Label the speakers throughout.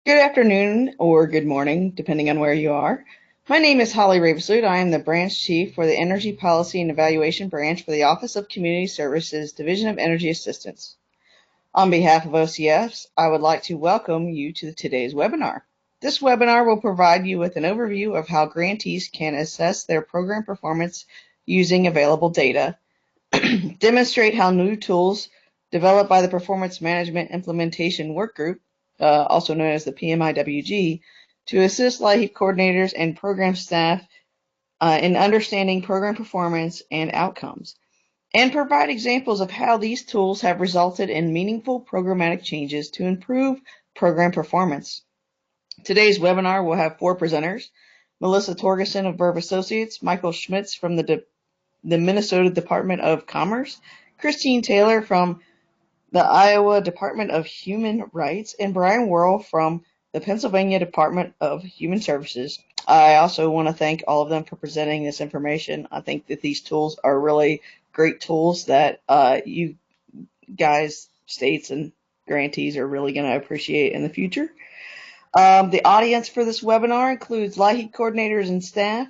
Speaker 1: Good afternoon or good morning, depending on where you are. My name is Holly Ravenswood. I am the branch chief for the Energy Policy and Evaluation Branch for the Office of Community Services, Division of Energy Assistance. On behalf of OCFs, I would like to welcome you to today's webinar. This webinar will provide you with an overview of how grantees can assess their program performance using available data, demonstrate how new tools developed by the Performance Management Implementation Workgroup, also known as the PMIWG, to assist LIHEAP coordinators and program staff in understanding program performance and outcomes, and provide examples of how these tools have resulted in meaningful programmatic changes to improve program performance. Today's webinar will have four presenters: Melissa Torgerson of Verve Associates, Michael Schmitz from the Minnesota Department of Commerce, Christine Taylor from the Iowa Department of Human Rights, and Brian Worrell from the Pennsylvania Department of Human Services. I also want to thank all of them for presenting this information. I think that these tools are really great tools that you guys, states, and grantees are really going to appreciate in the future. The audience for this webinar includes LIHEAP coordinators and staff.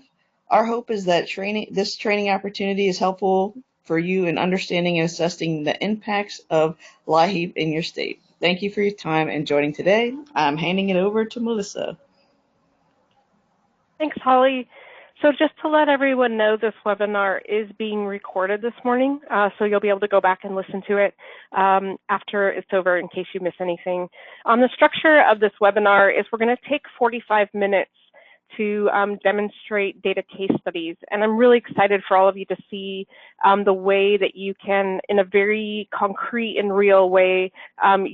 Speaker 1: Our hope is that this training opportunity is helpful for you in understanding and assessing the impacts of LIHEAP in your state. Thank you for your time and joining today. I'm handing it over to Melissa.
Speaker 2: Thanks, Holly. So just to let everyone know, this webinar is being recorded this morning, so you'll be able to go back and listen to it after it's over in case you miss anything. The structure of this webinar is we're going to take 45 minutes to demonstrate data case studies, and I'm really excited for all of you to see the way that you can, in a very concrete and real way,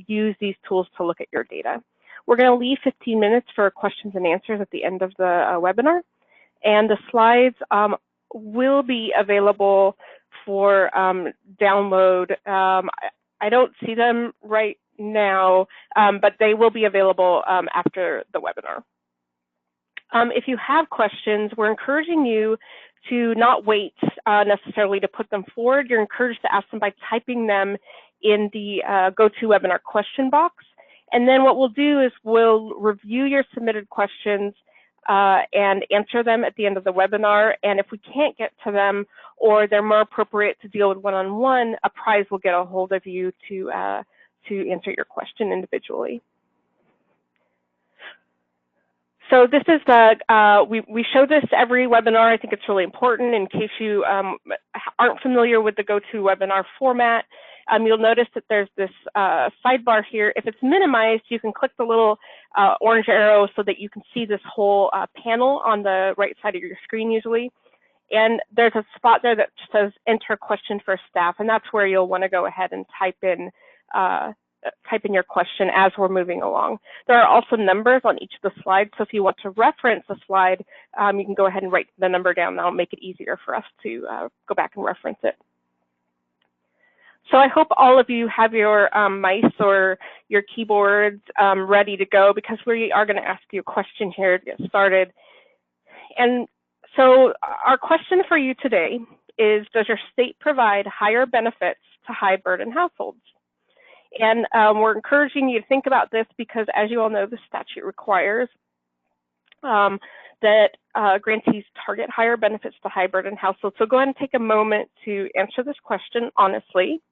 Speaker 2: use these tools to look at your data. We're going to leave 15 minutes for questions and answers at the end of the webinar. And the slides will be available for download. I don't see them right now, but they will be available after the webinar. If you have questions, we're encouraging you to not wait necessarily to put them forward. You're encouraged to ask them by typing them in the GoToWebinar question box. And then what we'll do is we'll review your submitted questions and answer them at the end of the webinar. And if we can't get to them, or they're more appropriate to deal with one-on-one, a prize will get a hold of you to answer your question individually. So this is we show this every webinar. I think it's really important in case you aren't familiar with the GoToWebinar format. You'll notice that there's this sidebar here. If it's minimized, you can click the little orange arrow so that you can see this whole panel on the right side of your screen usually. And there's a spot there that says enter question for staff, and that's where you'll want to go ahead and type in your question as we're moving along. There are also numbers on each of the slides, so if you want to reference a slide, you can go ahead and write the number down. That'll make it easier for us to go back and reference it. So I hope all of you have your mice or your keyboards ready to go, because we are going to ask you a question here to get started. And so our question for you today is, does your state provide higher benefits to high burden households? And we're encouraging you to think about this because, as you all know, the statute requires that grantees target higher benefits to high burden households. So go ahead and take a moment to answer this question honestly.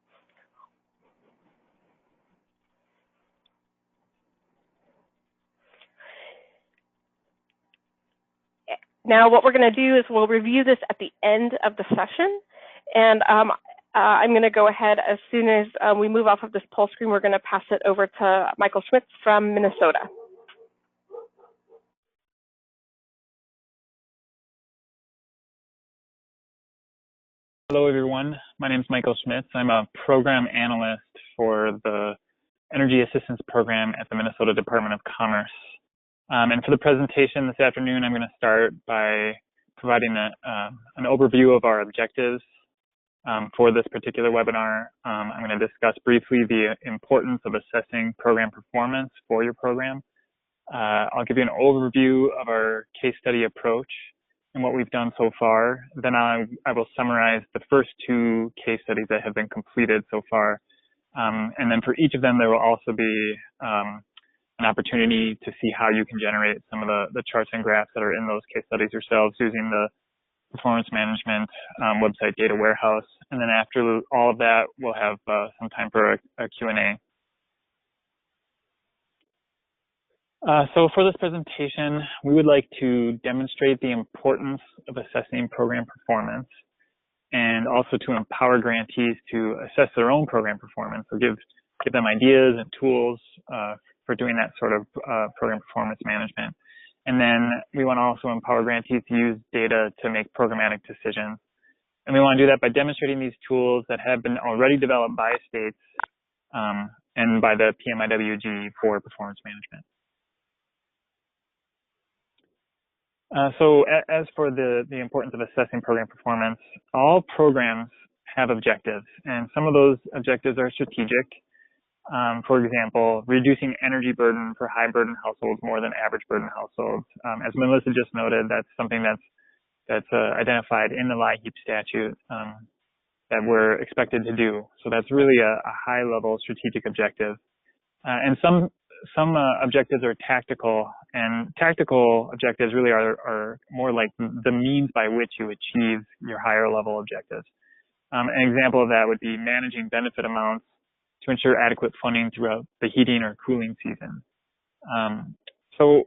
Speaker 2: Now, what we're going to do is we'll review this at the end of the session. And I'm going to go ahead, as soon as we move off of this poll screen, we're going to pass it over to Michael Schmitz from Minnesota.
Speaker 3: Hello, everyone. My name is Michael Schmitz. I'm a program analyst for the Energy Assistance Program at the Minnesota Department of Commerce. And for the presentation this afternoon, I'm going to start by providing an overview of our objectives for this particular webinar. I'm going to discuss briefly the importance of assessing program performance for your program. I'll give you an overview of our case study approach and what we've done so far. Then I will summarize the first two case studies that have been completed so far. And then for each of them, there will also be an an opportunity to see how you can generate some of the charts and graphs that are in those case studies yourselves using the performance management website data warehouse. And then after all of that, we'll have some time for a Q&A. So for this presentation, we would like to demonstrate the importance of assessing program performance and also to empower grantees to assess their own program performance. So give them ideas and tools for doing that sort of program performance management. And then we want to also empower grantees to use data to make programmatic decisions. And we want to do that by demonstrating these tools that have been already developed by states and by the PMIWG for performance management. So as for the importance of assessing program performance, all programs have objectives, and some of those objectives are strategic. For example, reducing energy burden for high burden households more than average burden households. As Melissa just noted, that's something that's identified in the LIHEAP statute that we're expected to do. So that's really a high level strategic objective. And some objectives are tactical, and tactical objectives really are more like the means by which you achieve your higher level objectives. An example of that would be managing benefit amounts to ensure adequate funding throughout the heating or cooling season. So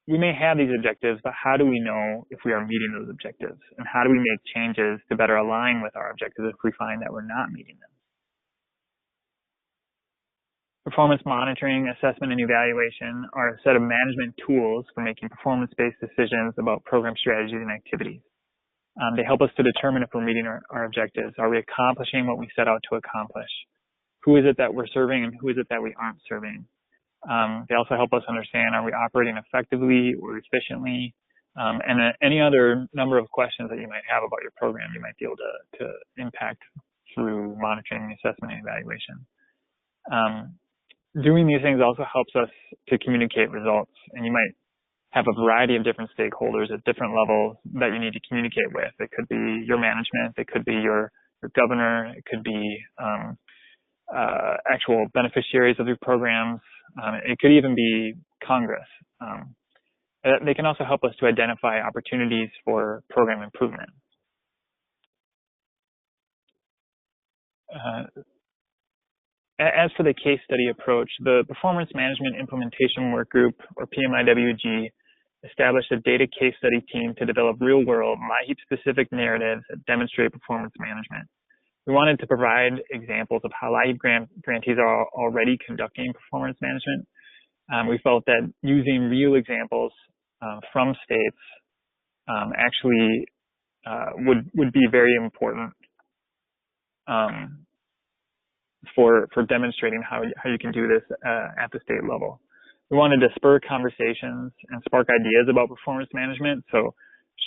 Speaker 3: we may have these objectives, but how do we know if we are meeting those objectives? And how do we make changes to better align with our objectives if we find that we're not meeting them? Performance monitoring, assessment, and evaluation are a set of management tools for making performance-based decisions about program strategies and activities. They help us to determine if we're meeting our objectives. Are we accomplishing what we set out to accomplish? Who is it that we're serving and who is it that we aren't serving? They also help us understand, are we operating effectively or efficiently? And any other number of questions that you might have about your program, you might be able to impact through monitoring, assessment, and evaluation. Doing these things also helps us to communicate results, and you might have a variety of different stakeholders at different levels that you need to communicate with. It could be your management, it could be your governor, it could be actual beneficiaries of your programs, it could even be Congress. They can also help us to identify opportunities for program improvement. As for the case study approach, the Performance Management Implementation Work Group, or PMIWG, established a data case study team to develop real-world, LIHEAP-specific narratives that demonstrate performance management. We wanted to provide examples of how LIHEAP grantees are already conducting performance management. We felt that using real examples from states actually would be very important for demonstrating how you can do this at the state level. We wanted to spur conversations and spark ideas about performance management, so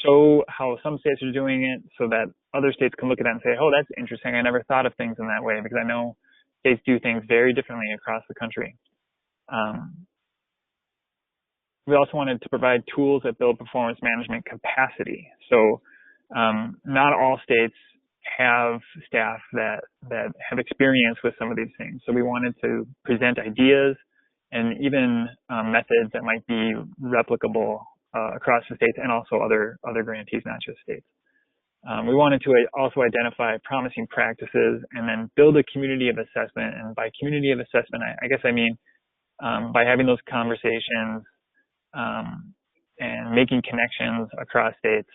Speaker 3: show how some states are doing it so that other states can look at that and say, oh, that's interesting, I never thought of things in that way, because I know states do things very differently across the country. We also wanted to provide tools that build performance management capacity. So not all states have staff that have experience with some of these things. So we wanted to present ideas and even methods that might be replicable across the states and also other grantees, not just states. We wanted to also identify promising practices and then build a community of assessment. And by community of assessment, I guess I mean by having those conversations and making connections across states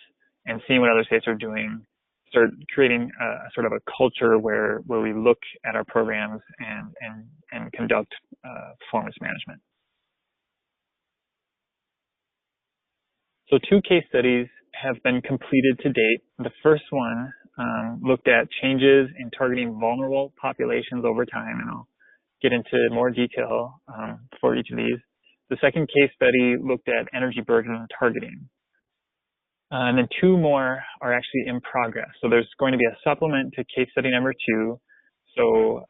Speaker 3: and seeing what other states are doing, start creating a sort of a culture where we look at our programs and conduct performance management. So 2 case studies have been completed to date. The first one looked at changes in targeting vulnerable populations over time, and I'll get into more detail for each of these. The second case study looked at energy burden targeting. And then 2 more are actually in progress. So there's going to be a supplement to case study number 2. So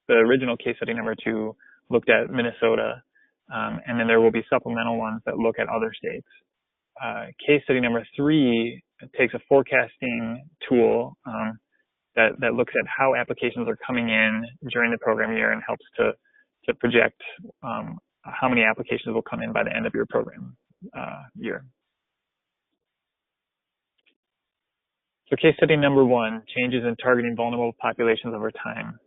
Speaker 3: the original case study number 2 looked at Minnesota, and then there will be supplemental ones that look at other states. Case study number 3 takes a forecasting tool that looks at how applications are coming in during the program year and helps to project how many applications will come in by the end of your program year. So case study number 1, changes in targeting vulnerable populations over time.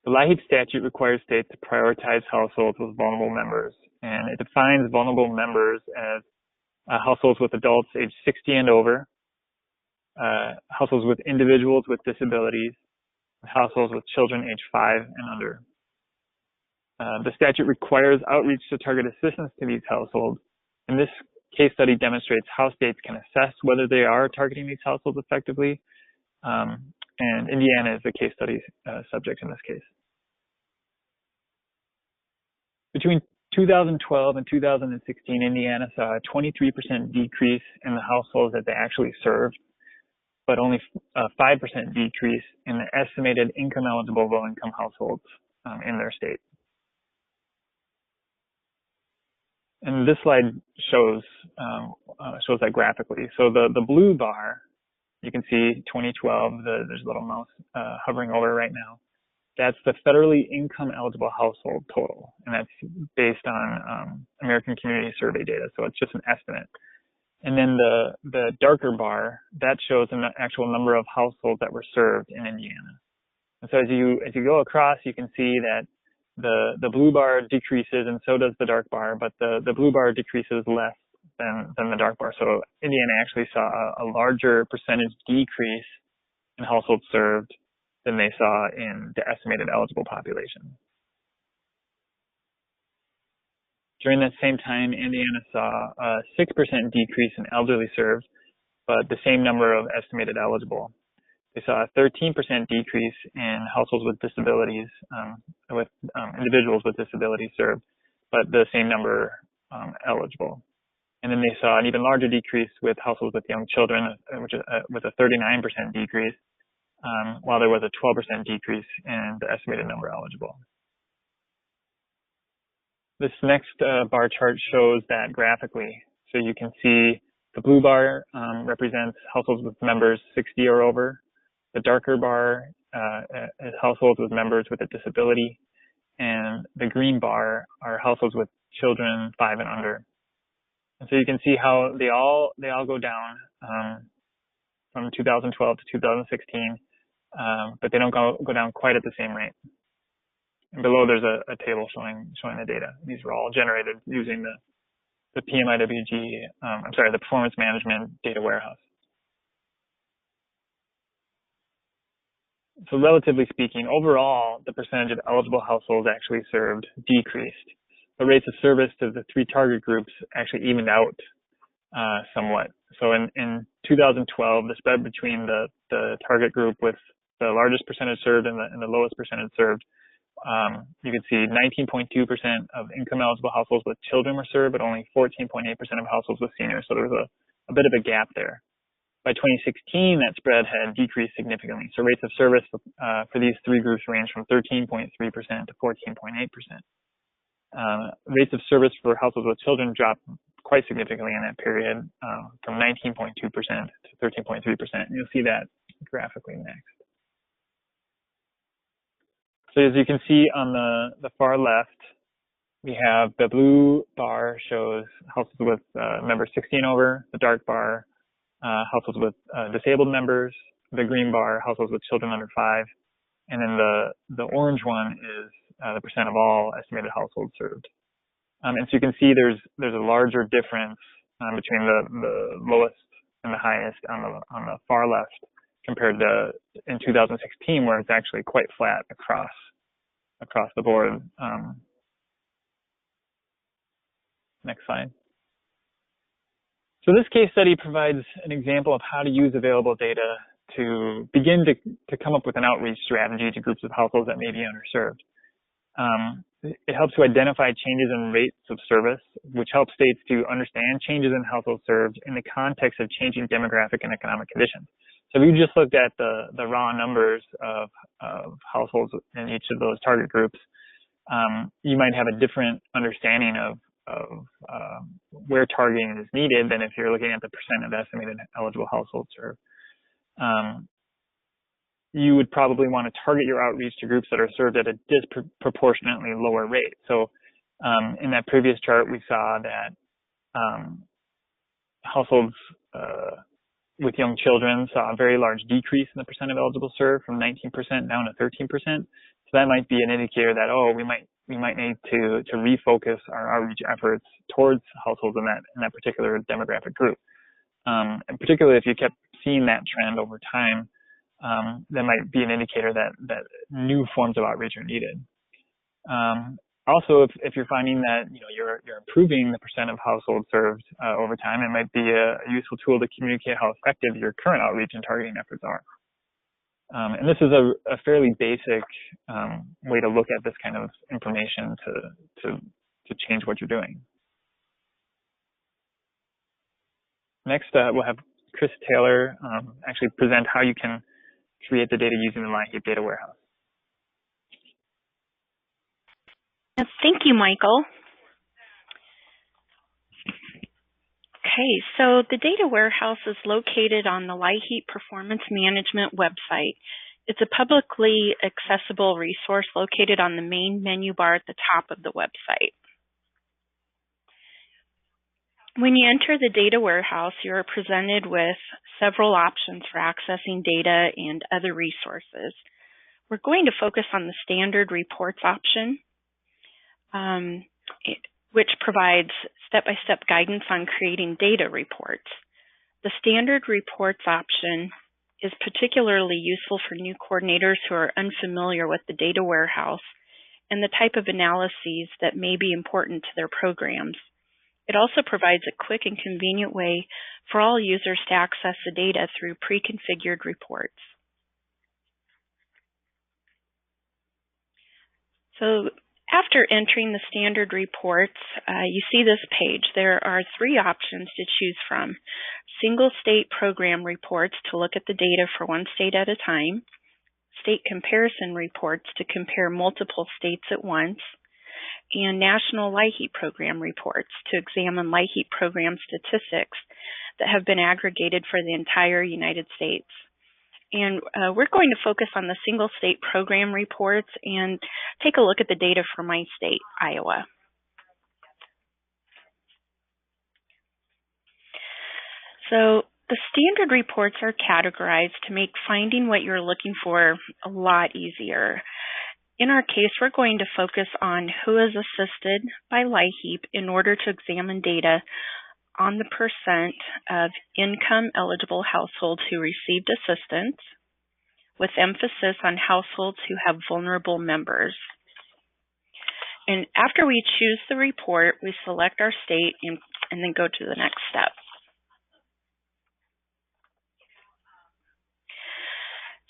Speaker 3: The LIHEAP statute requires states to prioritize households with vulnerable members, and it defines vulnerable members as households with adults age 60 and over, households with individuals with disabilities, and households with children age 5 and under. The statute requires outreach to target assistance to these households, and this case study demonstrates how states can assess whether they are targeting these households effectively, and Indiana is the case study subject in this case. Between 2012 and 2016, Indiana saw a 23% decrease in the households that they actually served, but only a 5% decrease in the estimated income-eligible low-income households in their state. And this slide shows that graphically. So the blue bar, you can see 2012, there's a little mouse hovering over right now. That's the federally income-eligible household total, and that's based on American Community Survey data, so it's just an estimate. And then the darker bar, that shows an actual number of households that were served in Indiana. And so as you go across, you can see that the blue bar decreases, and so does the dark bar, but the blue bar decreases less than the dark bar. So Indiana actually saw a larger percentage decrease in households served than they saw in the estimated eligible population. During that same time, Indiana saw a 6% decrease in elderly served, but the same number of estimated eligible. They saw a 13% decrease in households with disabilities, individuals with disabilities served, but the same number eligible. And then they saw an even larger decrease with households with young children, which is with a 39% decrease, while there was a 12% decrease in the estimated number eligible. This next bar chart shows that graphically. So you can see the blue bar represents households with members 60 or over. The darker bar is households with members with a disability, and the green bar are households with children 5 and under. And so you can see how they all go down from 2012 to 2016, but they don't go down quite at the same rate. And below there's a table showing the data. These were all generated using the PMIWG, the Performance Management Data Warehouse. So relatively speaking, overall, the percentage of eligible households actually served decreased. The rates of service to the 3 target groups actually evened out somewhat. So in 2012, the spread between the target group with the largest percentage served and the lowest percentage served, you can see 19.2% of income-eligible households with children were served, but only 14.8% of households with seniors. So there was a bit of a gap there. By 2016, that spread had decreased significantly. So rates of service for these 3 groups range from 13.3% to 14.8%. Rates of service for households with children dropped quite significantly in that period, from 19.2% to 13.3%. You'll see that graphically next. So as you can see on the far left, we have the blue bar shows households with members 60 and over, the dark bar households with disabled members, the green bar households with children under 5, and then the orange one is the percent of all estimated households served. And so you can see there's a larger difference between the lowest and the highest on the far left compared to in 2016, where it's actually quite flat across the board. Next slide. So this case study provides an example of how to use available data to begin to come up with an outreach strategy to groups of households that may be underserved. It helps to identify changes in rates of service, which helps states to understand changes in households served in the context of changing demographic and economic conditions. So if you just looked at the raw numbers of households in each of those target groups, you might have a different understanding of where targeting is needed than if you're looking at the percent of estimated eligible households served. you would probably want to target your outreach to groups that are served at a disproportionately lower rate. So in that previous chart, we saw that households with young children saw a very large decrease in the percent of eligible served from 19% down to 13%. So that might be an indicator that, oh, we might need to refocus our outreach efforts towards households in that particular demographic group. And particularly if you kept seeing that trend over time, that might be an indicator that new forms of outreach are needed. Also, if you're finding that you're improving the percent of households served over time, it might be a useful tool to communicate how effective your current outreach and targeting efforts are. And this is a fairly basic way to look at this kind of information to change what you're doing. Next, we'll have Chris Taylor actually present how you can create the data using the LIHEAP data warehouse.
Speaker 4: Thank you, Michael. Okay, so the data warehouse is located on the LIHEAP Performance Management website. It's a publicly accessible resource located on the main menu bar at the top of the website. When you enter the data warehouse, you are presented with several options for accessing data and other resources. We're going to focus on the standard reports option, which provides step-by-step guidance on creating data reports. The standard reports option is particularly useful for new coordinators who are unfamiliar with the data warehouse and the type of analyses that may be important to their programs. It also provides a quick and convenient way for all users to access the data through pre-configured reports. So after entering the standard reports, you see this page. There are 3 options to choose from. Single state program reports to look at the data for one state at a time, state comparison reports to compare multiple states at once, and national LIHEAP program reports to examine LIHEAP program statistics that have been aggregated for the entire United States. And we're going to focus on the single state program reports and take a look at the data for my state, Iowa. So the standard reports are categorized to make finding what you're looking for a lot easier. In our case, we're going to focus on who is assisted by LIHEAP in order to examine data on the percent of income-eligible households who received assistance, with emphasis on households who have vulnerable members. And after we choose the report, we select our state and then go to the next step.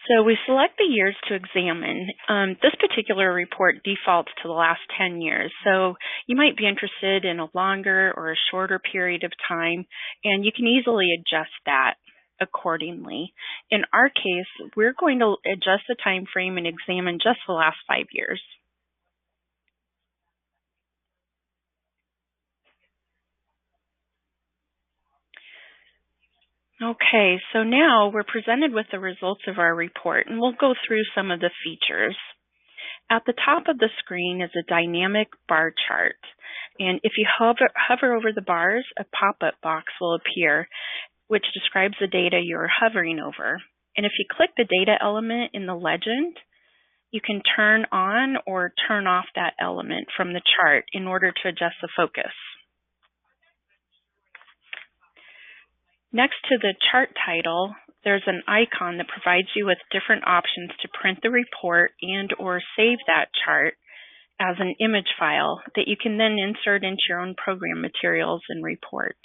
Speaker 4: So we select the years to examine. This particular report defaults to the last 10 years, so you might be interested in a longer or a shorter period of time, and you can easily adjust that accordingly. In our case, we're going to adjust the time frame and examine just the last 5 years. Okay, so now we're presented with the results of our report, and we'll go through some of the features. At the top of the screen is a dynamic bar chart, and if you hover over the bars, a pop-up box will appear, which describes the data you're hovering over. And if you click the data element in the legend, you can turn on or turn off that element from the chart in order to adjust the focus. Next to the chart title, there's an icon that provides you with different options to print the report and or save that chart as an image file that you can then insert into your own program materials and reports.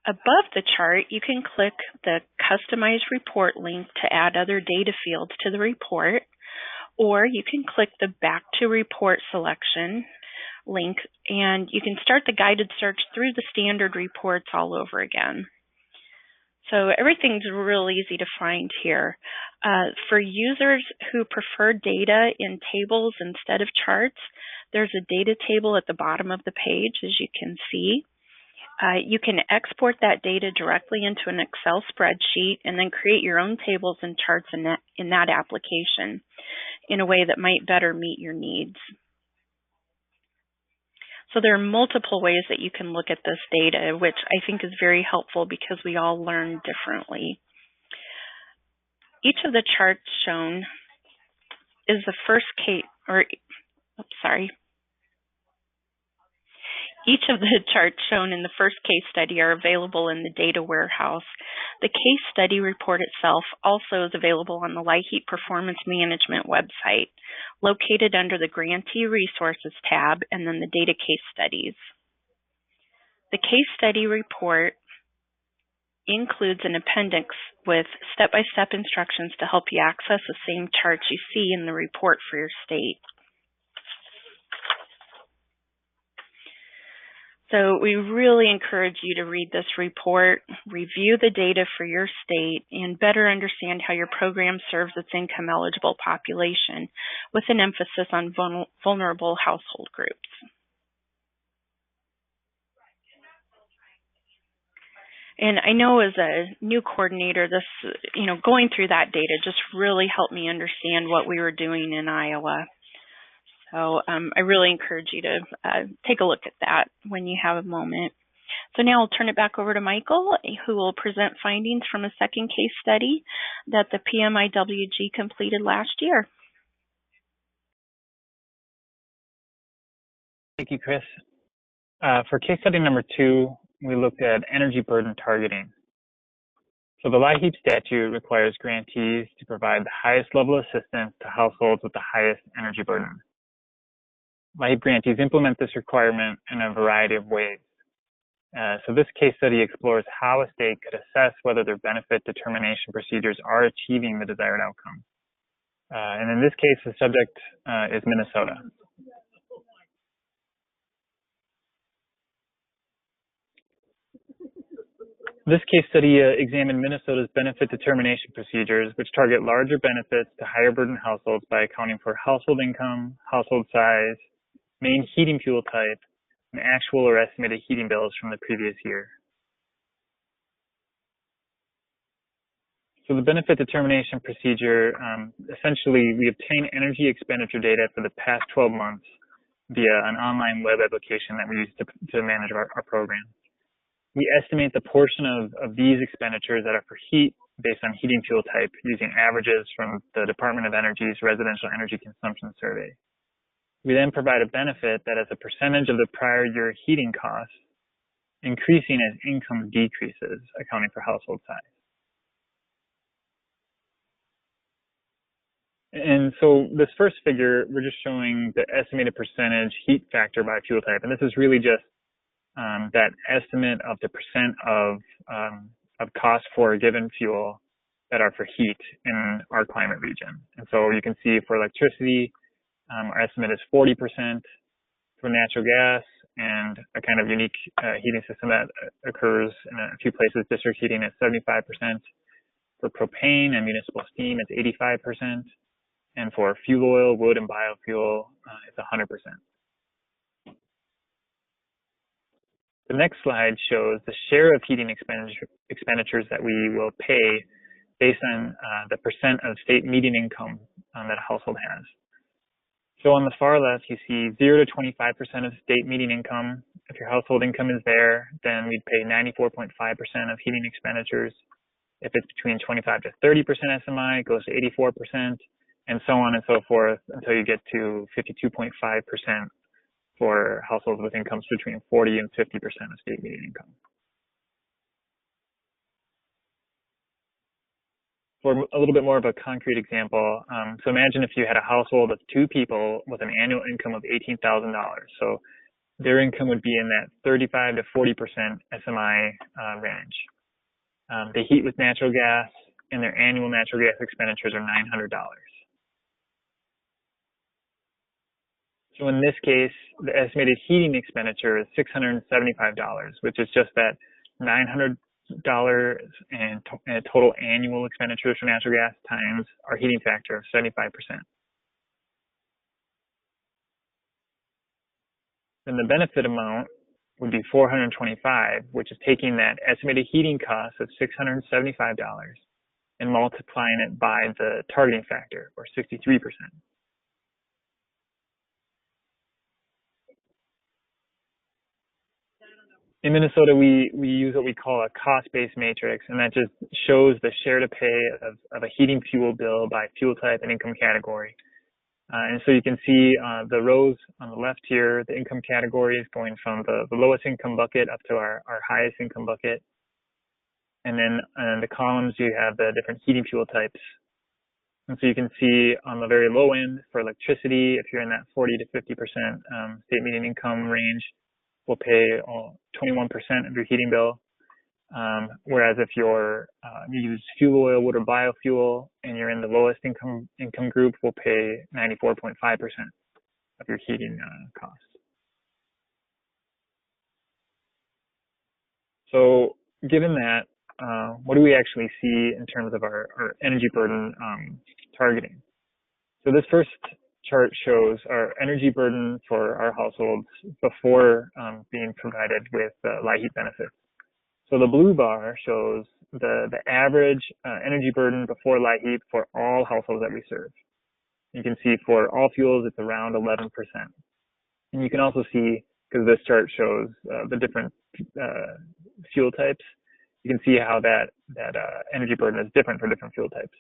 Speaker 4: Above the chart, you can click the Customize Report link to add other data fields to the report, or you can click the Back to Report selection link, and you can start the guided search through the standard reports all over again. So everything's real easy to find here. For users who prefer data in tables instead of charts, there's a data table at the bottom of the page, as you can see. You can export that data directly into an Excel spreadsheet and then create your own tables and charts in that application in a way that might better meet your needs. So there are multiple ways that you can look at this data, which I think is very helpful because we all learn differently. Each of the charts shown is the first case, Each of the charts shown in the first case study are available in the data warehouse. The case study report itself also is available on the LIHEAP Performance Management website, located under the Grantee Resources tab and then the Data Case Studies. The case study report includes an appendix with step-by-step instructions to help you access the same charts you see in the report for your state. So we really encourage you to read this report, review the data for your state, and better understand how your program serves its income-eligible population, with an emphasis on vulnerable household groups. And I know as a new coordinator, this, going through that data just really helped me understand what we were doing in Iowa. So I really encourage you to take a look at that when you have a moment. So now I'll turn it back over to Michael, who will present findings from a second case study that the PMIWG completed last year.
Speaker 3: Thank you, Chris. For case study number 2, we looked at energy burden targeting. So the LIHEAP statute requires grantees to provide the highest level of assistance to households with the highest energy burden. LIHEAP grantees implement this requirement in a variety of ways. So this case study explores how a state could assess whether their benefit determination procedures are achieving the desired outcome. And in this case, the subject is Minnesota. This case study examined Minnesota's benefit determination procedures, which target larger benefits to higher burden households by accounting for household income, household size, main heating fuel type, and actual or estimated heating bills from the previous year. So the benefit determination procedure, essentially we obtain energy expenditure data for the past 12 months via an online web application that we use to manage our program. We estimate the portion of these expenditures that are for heat based on heating fuel type using averages from the Department of Energy's Residential Energy Consumption Survey. We then provide a benefit that is a percentage of the prior year heating costs, increasing as income decreases, accounting for household size. And so this first figure, we're just showing the estimated percentage heat factor by fuel type. And this is really just that estimate of the percent of cost for a given fuel that are for heat in our climate region. And so you can see for electricity, our estimate is 40%, for natural gas, and a kind of unique heating system that occurs in a few places, district heating is 75%. For propane and municipal steam, it's 85%. And for fuel oil, wood, and biofuel, it's 100%. The next slide shows the share of heating expenditures that we will pay based on the percent of state median income that a household has. So on the far left, you see 0 to 25% of state median income. If your household income is there, then we'd pay 94.5% of heating expenditures. If it's between 25 to 30% SMI, it goes to 84%, and so on and so forth until you get to 52.5% for households with incomes between 40 and 50% of state median income. For a little bit more of a concrete example, so imagine if you had a household of 2 people with an annual income of $18,000. So their income would be in that 35 to 40% SMI range. They heat with natural gas, and their annual natural gas expenditures are $900. So in this case, the estimated heating expenditure is $675, which is just that $900 and total annual expenditures for natural gas times our heating factor of 75%. Then the benefit amount would be 425, which is taking that estimated heating cost of $675 and multiplying it by the targeting factor, or 63%. In Minnesota, we use what we call a cost-based matrix, and that just shows the share to pay of a heating fuel bill by fuel type and income category. And so you can see the rows on the left here, the income categories going from the lowest income bucket up to our highest income bucket. And then in the columns, you have the different heating fuel types. And so you can see on the very low end for electricity, if you're in that 40 to 50% state median income range, will pay 21% of your heating bill. Whereas if you use fuel oil, wood, or biofuel, and you're in the lowest income group, will pay 94.5% of your heating costs. So given that, what do we actually see in terms of our energy burden targeting? So this first chart shows our energy burden for our households before being provided with LIHEAP benefits. So the blue bar shows the average energy burden before LIHEAP for all households that we serve. You can see for all fuels, it's around 11%. And you can also see, because this chart shows the different fuel types, you can see how that energy burden is different for different fuel types.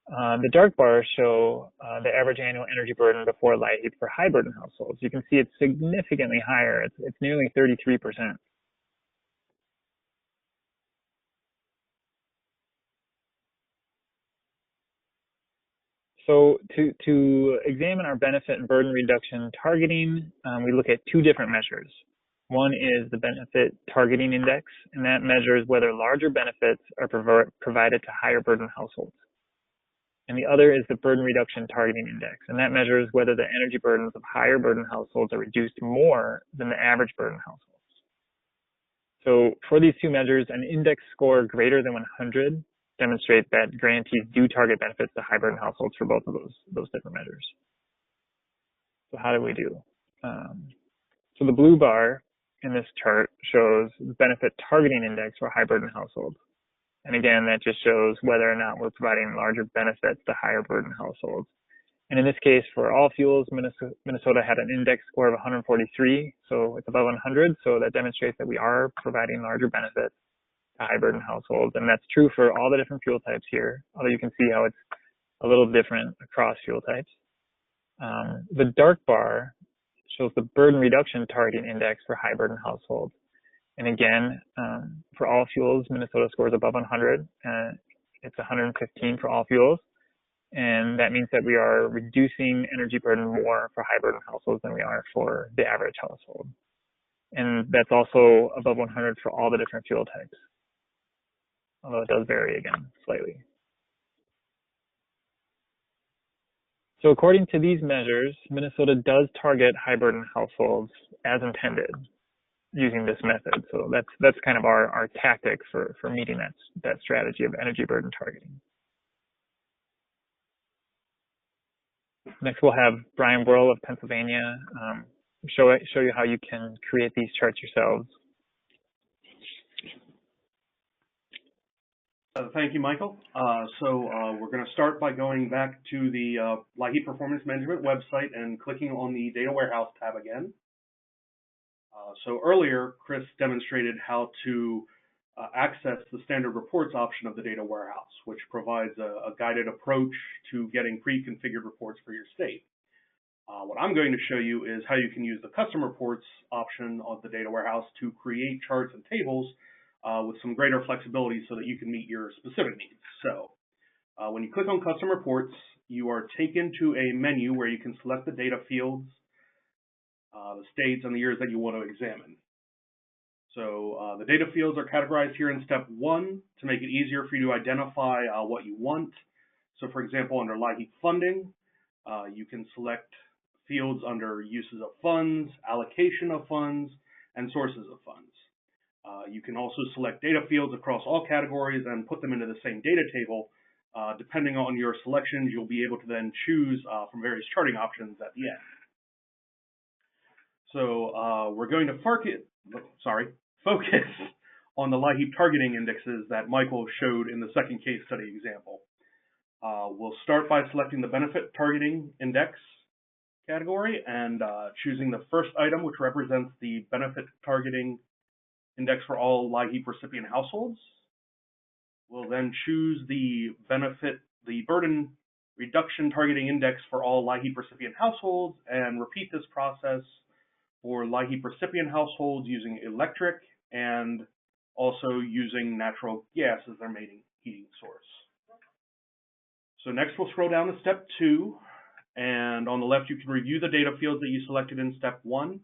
Speaker 3: The dark bars show the average annual energy burden before LIHEAP for high burden households. You can see it's significantly higher. It's nearly 33%. So to examine our benefit and burden reduction targeting, we look at two different measures. One is the benefit targeting index, and that measures whether larger benefits are provided to higher burden households. And the other is the burden reduction targeting index, and that measures whether the energy burdens of higher burden households are reduced more than the average burden households. So for these two measures, an index score greater than 100 demonstrates that grantees do target benefits to high burden households for both of those different measures. So how do we do? So the blue bar in this chart shows benefit targeting index for high burden households. And again, that just shows whether or not we're providing larger benefits to higher burden households. And in this case, for all fuels, Minnesota had an index score of 143, so it's above 100. So that demonstrates that we are providing larger benefits to high burden households. And that's true for all the different fuel types here, although you can see how it's a little different across fuel types. The dark bar shows the burden reduction targeting index for high burden households. And again, for all fuels, Minnesota scores above 100. It's 115 for all fuels. And that means that we are reducing energy burden more for high burden households than we are for the average household. And that's also above 100 for all the different fuel types, although it does vary again slightly. So according to these measures, Minnesota does target high burden households as intended using this method. So that's kind of our tactic for meeting that strategy of energy burden targeting. Next, we'll have Brian Worrell of Pennsylvania show you how you can create these charts yourselves.
Speaker 5: Thank you, Michael. We're going to start by going back to the LIHEAP Performance Management website and clicking on the Data Warehouse tab again. So earlier, Chris demonstrated how to access the standard reports option of the Data Warehouse, which provides a guided approach to getting pre-configured reports for your state. What I'm going to show you is how you can use the Custom Reports option of the Data Warehouse to create charts and tables with some greater flexibility so that you can meet your specific needs. So when you click on Custom Reports, you are taken to a menu where you can select the data fields, the states, and the years that you want to examine. So the data fields are categorized here in step 1 to make it easier for you to identify what you want. So for example, under LIHEAP funding, you can select fields under uses of funds, allocation of funds, and sources of funds. You can also select data fields across all categories and put them into the same data table. Depending on your selections, you'll be able to then choose from various charting options at the end. So we're going to focus on the LIHEAP targeting indexes that Michael showed in the second case study example. We'll start by selecting the benefit targeting index category and choosing the first item, which represents the benefit targeting index for all LIHEAP recipient households. We'll then choose the burden reduction targeting index for all LIHEAP recipient households and repeat this process for LIHEAP recipient households using electric and also using natural gas as their main heating source. So next we'll scroll down to step 2, and on the left you can review the data fields that you selected in step 1.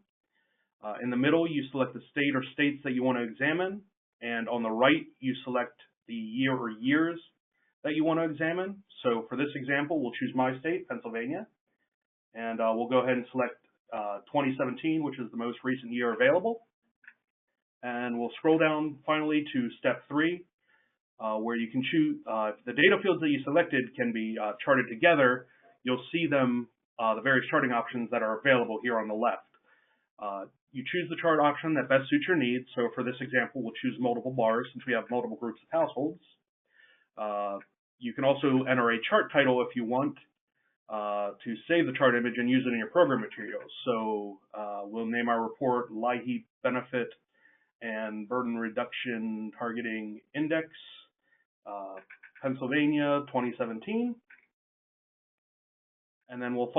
Speaker 5: In the middle you select the state or states that you want to examine, and on the right you select the year or years that you want to examine. So for this example we'll choose my state, Pennsylvania, and we'll go ahead and select 2017, which is the most recent year available. And we'll scroll down finally to step 3, where you can choose, if the data fields that you selected can be charted together, you'll see them, the various charting options that are available here on the left. You choose the chart option that best suits your needs. So for this example, we'll choose multiple bars since we have multiple groups of households. You can also enter a chart title if you want to save the chart image and use it in your program materials. So we'll name our report LIHEAP Benefit and Burden Reduction Targeting Index, Pennsylvania 2017. And then we'll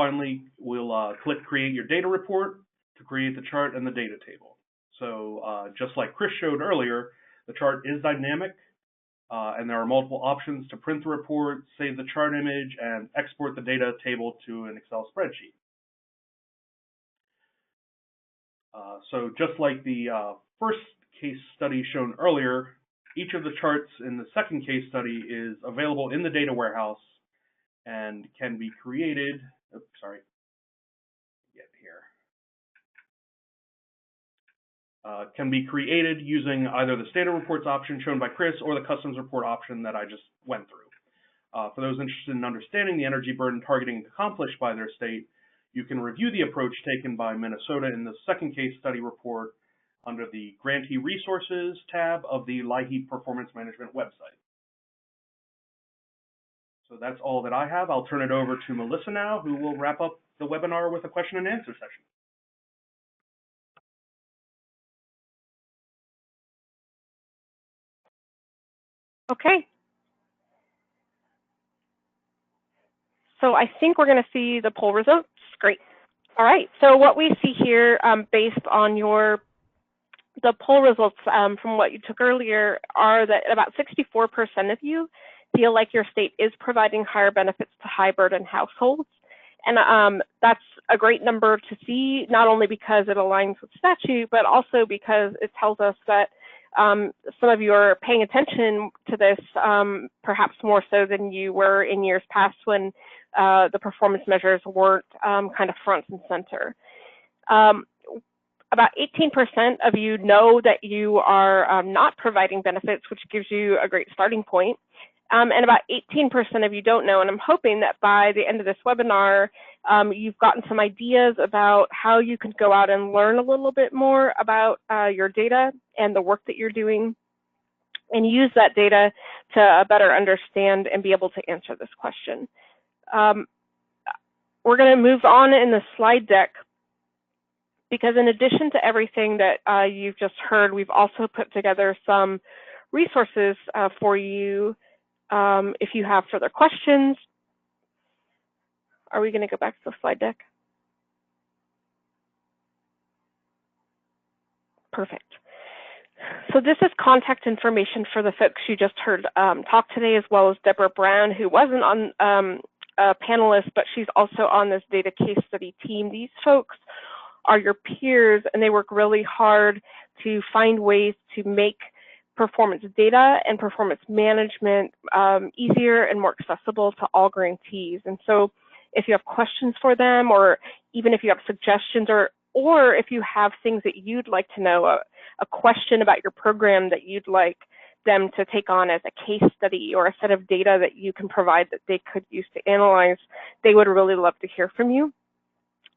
Speaker 5: click Create Your Data Report to create the chart and the data table. So just like Chris showed earlier, the chart is dynamic, and there are multiple options to print the report, save the chart image, and export the data table to an Excel spreadsheet. So just like the first case study shown earlier, each of the charts in the second case study is available in the data warehouse and can be created, can be created using either the standard reports option shown by Chris or the customs report option that I just went through. For those interested in understanding the energy burden targeting accomplished by their state, you can review the approach taken by Minnesota in the second case study report under the Grantee Resources tab of the LIHEAP Performance Management website. So that's all that I have. I'll turn it over to Melissa now, who will wrap up the webinar with a question and answer session.
Speaker 2: Okay. So I think we're going to see the poll results. Great. All right. So what we see here, based on the poll results from what you took earlier, are that about 64% of you feel like your state is providing higher benefits to high burden households. And that's a great number to see, not only because it aligns with statute, but also because it tells us that some of you are paying attention to this, perhaps more so than you were in years past when the performance measures weren't kind of front and center. About 18% of you know that you are not providing benefits, which gives you a great starting point. And about 18% of you don't know, and I'm hoping that by the end of this webinar, you've gotten some ideas about how you can go out and learn a little bit more about your data and the work that you're doing, and use that data to better understand and be able to answer this question. We're going to move on in the slide deck, because in addition to everything that you've just heard, we've also put together some resources for you if you have further questions. Are we going to go back to the slide deck? Perfect. So this is contact information for the folks you just heard talk today, as well as Deborah Brown, who wasn't on a panelist, but she's also on this data case study team. These folks are your peers, and they work really hard to find ways to make performance data and performance management easier and more accessible to all grantees. And so if you have questions for them, or even if you have suggestions, or if you have things that you'd like to know, a question about your program that you'd like them to take on as a case study, or a set of data that you can provide that they could use to analyze, they would really love to hear from you.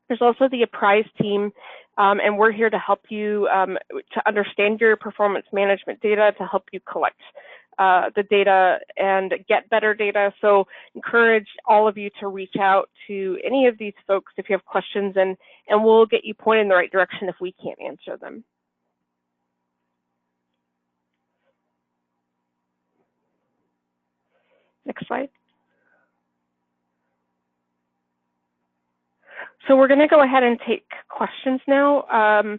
Speaker 2: There's also the Apprise team, and we're here to help you to understand your performance management data, to help you collect the data and get better data. So encourage all of you to reach out to any of these folks if you have questions, and we'll get you pointed in the right direction if we can't answer them. Next slide. So we're going to go ahead and take questions now.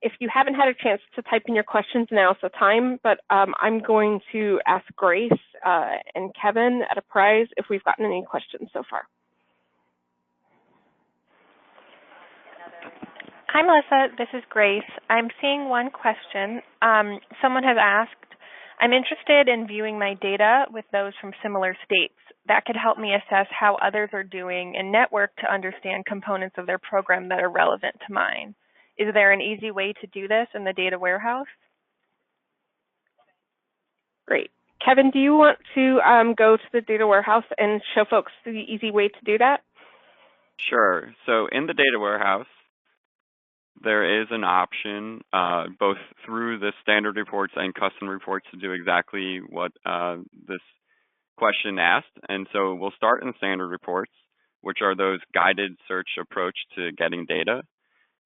Speaker 2: If you haven't had a chance to type in your questions, now's the time, but I'm going to ask Grace and Kevin at Apprise if we've gotten any questions so far.
Speaker 6: Hi, Melissa. This is Grace. I'm seeing one question. Someone has asked, I'm interested in viewing my data with those from similar states. That could help me assess how others are doing and network to understand components of their program that are relevant to mine. Is there an easy way to do this in the data warehouse?
Speaker 2: Great. Kevin, do you want to go to the data warehouse and show folks the easy way to do that?
Speaker 7: Sure. So in the data warehouse, there is an option both through the standard reports and custom reports to do exactly what this question asked. And so we'll start in the standard reports, which are those guided search approach to getting data.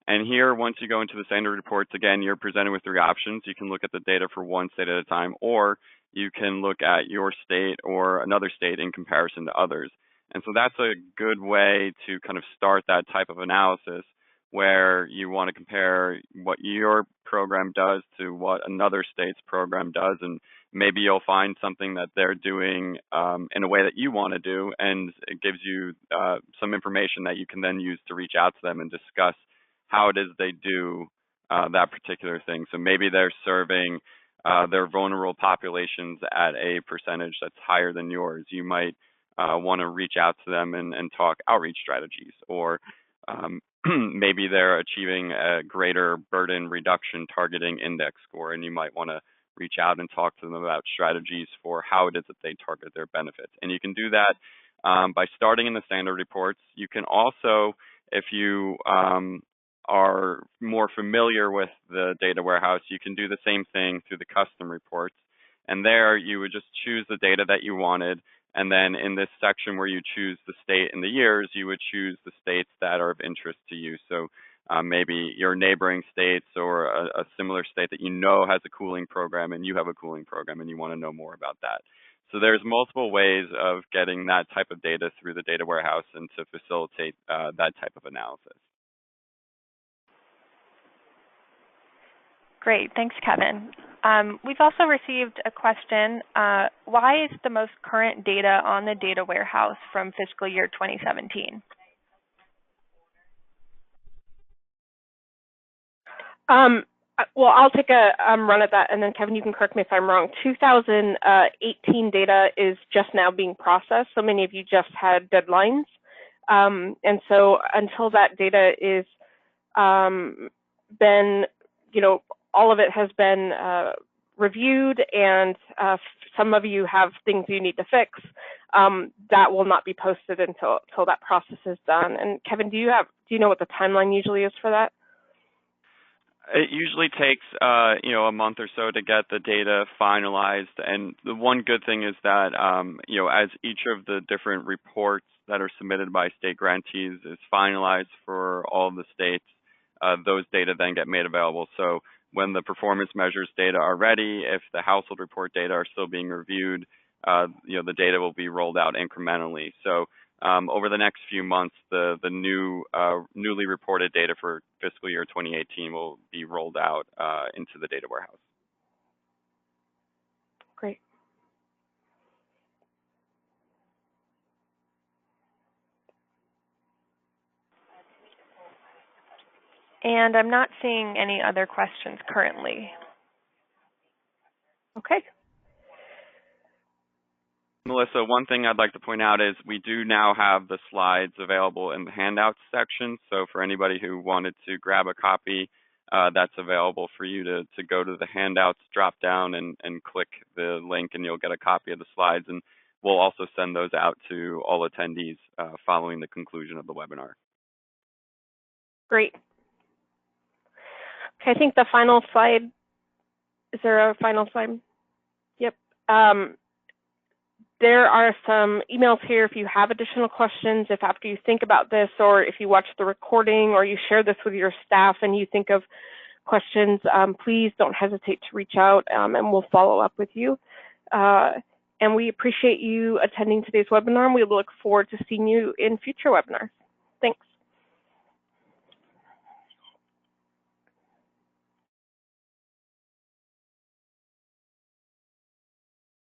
Speaker 7: And here, once you go into the standard reports, again, you're presented with three options. You can look at the data for one state at a time, or you can look at your state or another state in comparison to others. And so that's a good way to kind of start that type of analysis, where you want to compare what your program does to what another state's program does, and maybe you'll find something that they're doing in a way that you want to do, and it gives you some information that you can then use to reach out to them and discuss how it is they do that particular thing. So maybe they're serving their vulnerable populations at a percentage that's higher than yours. You might want to reach out to them and talk outreach strategies, or maybe they're achieving a greater burden reduction targeting index score, and you might want to reach out and talk to them about strategies for how it is that they target their benefits. And you can do that by starting in the standard reports. You can also, if you are more familiar with the data warehouse, you can do the same thing through the custom reports. And there you would just choose the data that you wanted. And then in this section where you choose the state and the years, you would choose the states that are of interest to you. So maybe your neighboring states, or a similar state that you know has a cooling program and you have a cooling program and you want to know more about that. So there's multiple ways of getting that type of data through the data warehouse and to facilitate that type of analysis.
Speaker 6: Great, thanks, Kevin. We've also received a question. Why is the most current data on the data warehouse from fiscal year 2017?
Speaker 2: Well, I'll take a run at that, and then Kevin, you can correct me if I'm wrong. 2018 data is just now being processed, so many of you just had deadlines. And so until that data is been, all of it has been reviewed, and some of you have things you need to fix, that will not be posted until that process is done. And Kevin, do you know what the timeline usually is for that?
Speaker 7: It usually takes a month or so to get the data finalized. And the one good thing is that as each of the different reports that are submitted by state grantees is finalized for all of the states, those data then get made available. So when the performance measures data are ready, if the household report data are still being reviewed, the data will be rolled out incrementally. So over the next few months, the newly reported data for fiscal year 2018 will be rolled out into the data warehouse.
Speaker 2: Great.
Speaker 6: And I'm not seeing any other questions currently.
Speaker 2: Okay.
Speaker 7: Melissa, one thing I'd like to point out is we do now have the slides available in the handouts section. So for anybody who wanted to grab a copy, that's available for you to go to the handouts drop down and click the link, and you'll get a copy of the slides. And we'll also send those out to all attendees following the conclusion of the webinar.
Speaker 2: Great. Okay, I think the final slide, is there a final slide? Yep. There are some emails here if you have additional questions, if after you think about this, or if you watch the recording or you share this with your staff and you think of questions, please don't hesitate to reach out and we'll follow up with you. And we appreciate you attending today's webinar, and we look forward to seeing you in future webinars.